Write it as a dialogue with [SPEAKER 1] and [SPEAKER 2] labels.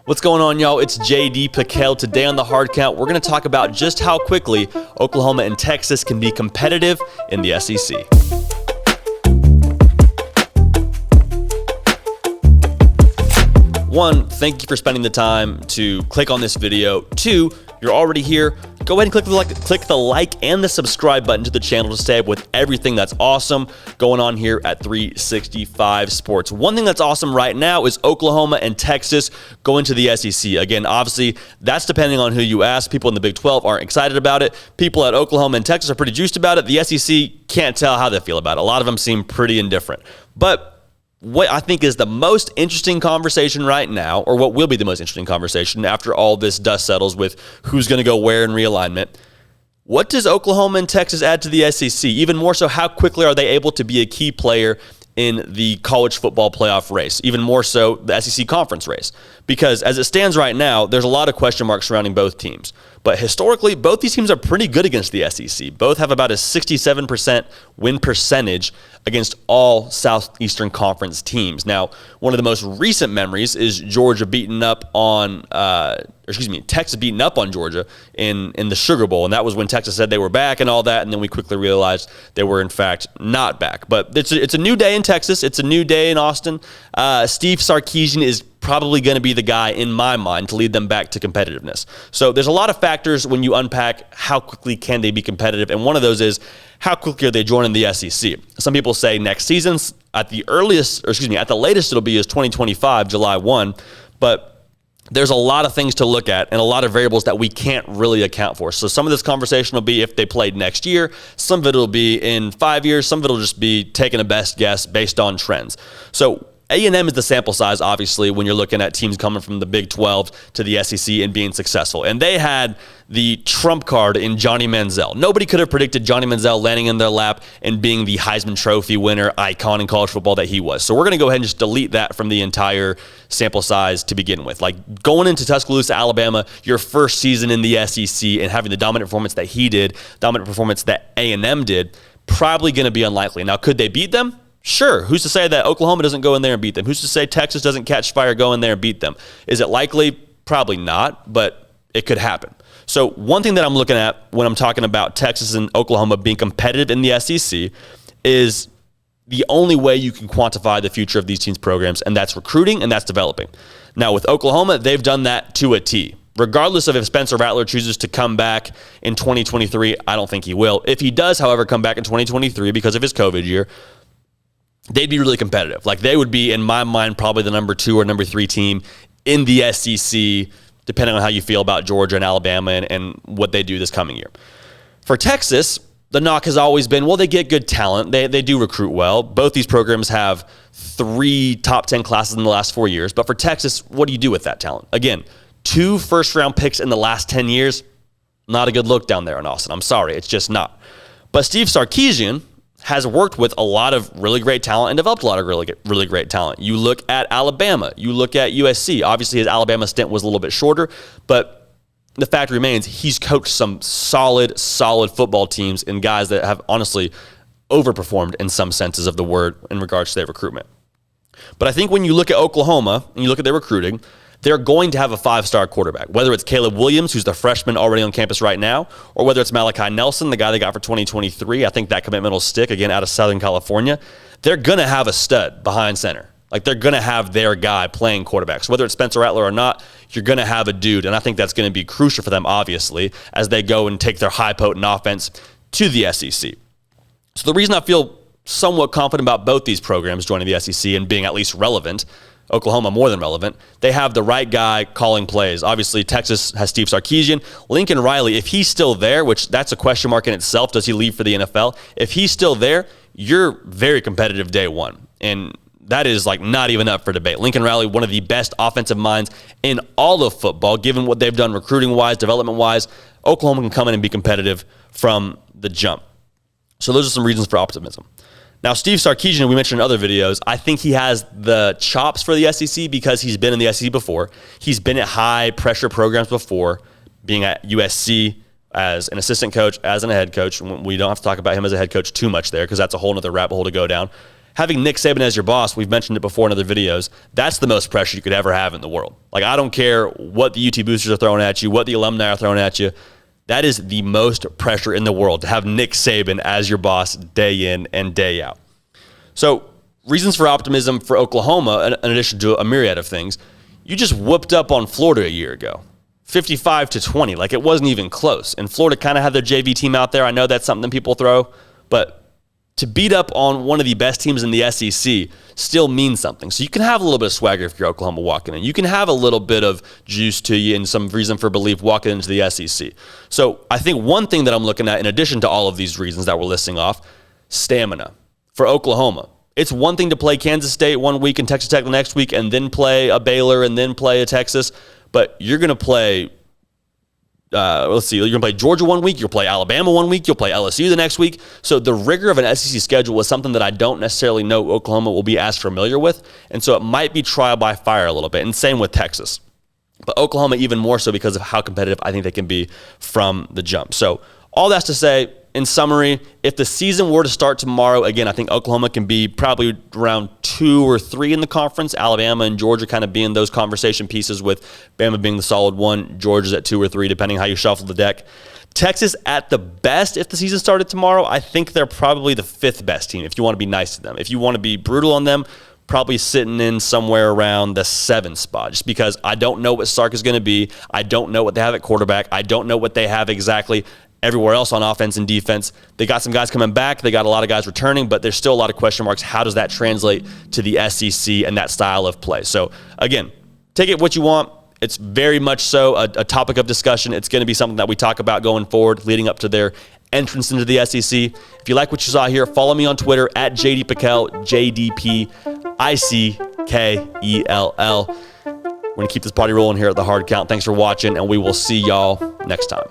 [SPEAKER 1] What's going on, y'all? It's JD Piquel. Today on the Hard Count, we're going to talk about just how quickly Oklahoma and Texas can be competitive in the SEC. One, thank you for spending the time to click on this video. Two, you're already here. Go ahead and click the like and the subscribe button to the channel to stay up with everything that's awesome going on here at 365 Sports. One thing that's awesome right now is Oklahoma and Texas going to the SEC. Again, obviously, that's depending on who you ask. People in the Big 12 aren't excited about it. People at Oklahoma and Texas are pretty juiced about it. The SEC can't tell how they feel about it. A lot of them seem pretty indifferent. But what I think is the most interesting conversation right now, or what will be the most interesting conversation after all this dust settles with who's going to go where in realignment, what does Oklahoma and Texas add to the SEC? Even more so, how quickly are they able to be a key player in the college football playoff race? Even more so, the SEC conference race. Because as it stands right now, there's a lot of question marks surrounding both teams. But historically, both these teams are pretty good against the SEC. Both have about a 67% win percentage against all Southeastern Conference teams. Now, one of the most recent memories is Texas beating up on Georgia in the Sugar Bowl. And that was when Texas said they were back and all that. And then we quickly realized they were, in fact, not back. But it's a new day in Texas. It's a new day in Austin. Steve Sarkisian is probably going to be the guy, in my mind, to lead them back to competitiveness. So there's a lot of factors when you unpack how quickly can they be competitive, and one of those is how quickly are they joining the SEC. Some people say next season. At the latest it'll be is 2025, July 1, but there's a lot of things to look at and a lot of variables that we can't really account for. So some of this conversation will be if they played next year, some of it will be in 5 years, some of it will just be taking a best guess based on trends. So A&M is the sample size, obviously, when you're looking at teams coming from the Big 12 to the SEC and being successful. And they had the trump card in Johnny Manziel. Nobody could have predicted Johnny Manziel landing in their lap and being the Heisman Trophy winner icon in college football that he was. So we're going to go ahead and just delete that from the entire sample size to begin with. Like going into Tuscaloosa, Alabama, your first season in the SEC and having the dominant performance that he did, dominant performance that A&M did, probably going to be unlikely. Now, could they beat them? Sure. Who's to say that Oklahoma doesn't go in there and beat them? Who's to say Texas doesn't catch fire, go in there and beat them? Is it likely? Probably not, but it could happen. So one thing that I'm looking at when I'm talking about Texas and Oklahoma being competitive in the SEC is the only way you can quantify the future of these teams' programs, and that's recruiting and that's developing. Now, with Oklahoma, they've done that to a T. Regardless of if Spencer Rattler chooses to come back in 2023, I don't think he will. If he does, however, come back in 2023 because of his COVID year, they'd be really competitive. Like they would be, in my mind, probably the number 2 or number 3 team in the SEC, depending on how you feel about Georgia and Alabama and what they do this coming year. For Texas, the knock has always been, well, they get good talent. They do recruit well. Both these programs have 3 top 10 classes in the last 4 years. But for Texas, what do you do with that talent? Again, 2 first-round picks in the last 10 years, not a good look down there in Austin. I'm sorry, it's just not. But Steve Sarkisian has worked with a lot of really great talent and developed a lot of really great talent. You look at Alabama, you look at USC. Obviously, his Alabama stint was a little bit shorter, but the fact remains he's coached some solid football teams and guys that have honestly overperformed in some senses of the word in regards to their recruitment. But I think when you look at Oklahoma and you look at their recruiting, they're going to have a 5-star quarterback, whether it's Caleb Williams, who's the freshman already on campus right now, or whether it's Malachi Nelson, the guy they got for 2023. I think that commitment will stick, again, out of Southern California. They're going to have a stud behind center. Like, they're going to have their guy playing quarterbacks. Whether it's Spencer Rattler or not, you're going to have a dude, and I think that's going to be crucial for them, obviously, as they go and take their high potent offense to the SEC. So the reason I feel somewhat confident about both these programs joining the SEC and being at least relevant, Oklahoma more than relevant, they have the right guy calling plays. Obviously, Texas has Steve Sarkisian. Lincoln Riley, if he's still there, which that's a question mark in itself, does he leave for the NFL? If he's still there, you're very competitive day one. And that is like not even up for debate. Lincoln Riley, one of the best offensive minds in all of football, given what they've done recruiting-wise, development-wise. Oklahoma can come in and be competitive from the jump. So those are some reasons for optimism. Now, Steve Sarkisian, we mentioned in other videos, I think he has the chops for the SEC because he's been in the SEC before. He's been at high-pressure programs before, being at USC as an assistant coach, as a head coach. We don't have to talk about him as a head coach too much there because that's a whole other rabbit hole to go down. having Nick Saban as your boss, we've mentioned it before in other videos, that's the most pressure you could ever have in the world. Like, I don't care what the UT boosters are throwing at you, what the alumni are throwing at you. That is the most pressure in the world, to have Nick Saban as your boss day in and day out. So reasons for optimism for Oklahoma, in addition to a myriad of things, you just whooped up on Florida a year ago. 55-20, like it wasn't even close. And Florida kind of had their JV team out there. I know that's something people throw, but to beat up on one of the best teams in the SEC still means something. So you can have a little bit of swagger if you're Oklahoma walking in. You can have a little bit of juice to you and some reason for belief walking into the SEC. So I think one thing that I'm looking at, in addition to all of these reasons that we're listing off, stamina for Oklahoma. It's one thing to play Kansas State one week and Texas Tech the next week and then play a Baylor and then play a Texas. But you're going to play, you're going to play Georgia one week, you'll play Alabama one week, you'll play LSU the next week. So the rigor of an SEC schedule was something that I don't necessarily know Oklahoma will be as familiar with. And so it might be trial by fire a little bit. And same with Texas. But Oklahoma even more so because of how competitive I think they can be from the jump. So all that's to say, in summary, if the season were to start tomorrow, again, I think Oklahoma can be probably around 2 or 3 in the conference. Alabama and Georgia kind of being those conversation pieces, with Bama being the solid 1, Georgia's at 2 or 3, depending how you shuffle the deck. Texas at the best, if the season started tomorrow, I think they're probably the 5th best team if you want to be nice to them. If you want to be brutal on them, probably sitting in somewhere around the 7th spot, just because I don't know what Sark is going to be. I don't know what they have at quarterback. I don't know what they have exactly everywhere else on offense and defense. They got some guys coming back. They got a lot of guys returning, but there's still a lot of question marks. How does that translate to the SEC and that style of play? So again, take it what you want. It's very much so a topic of discussion. It's going to be something that we talk about going forward, leading up to their entrance into the SEC. If you like what you saw here, follow me on Twitter at JD Pickell, JDPICKELL. We're going to keep this party rolling here at The Hard Count. Thanks for watching, and we will see y'all next time.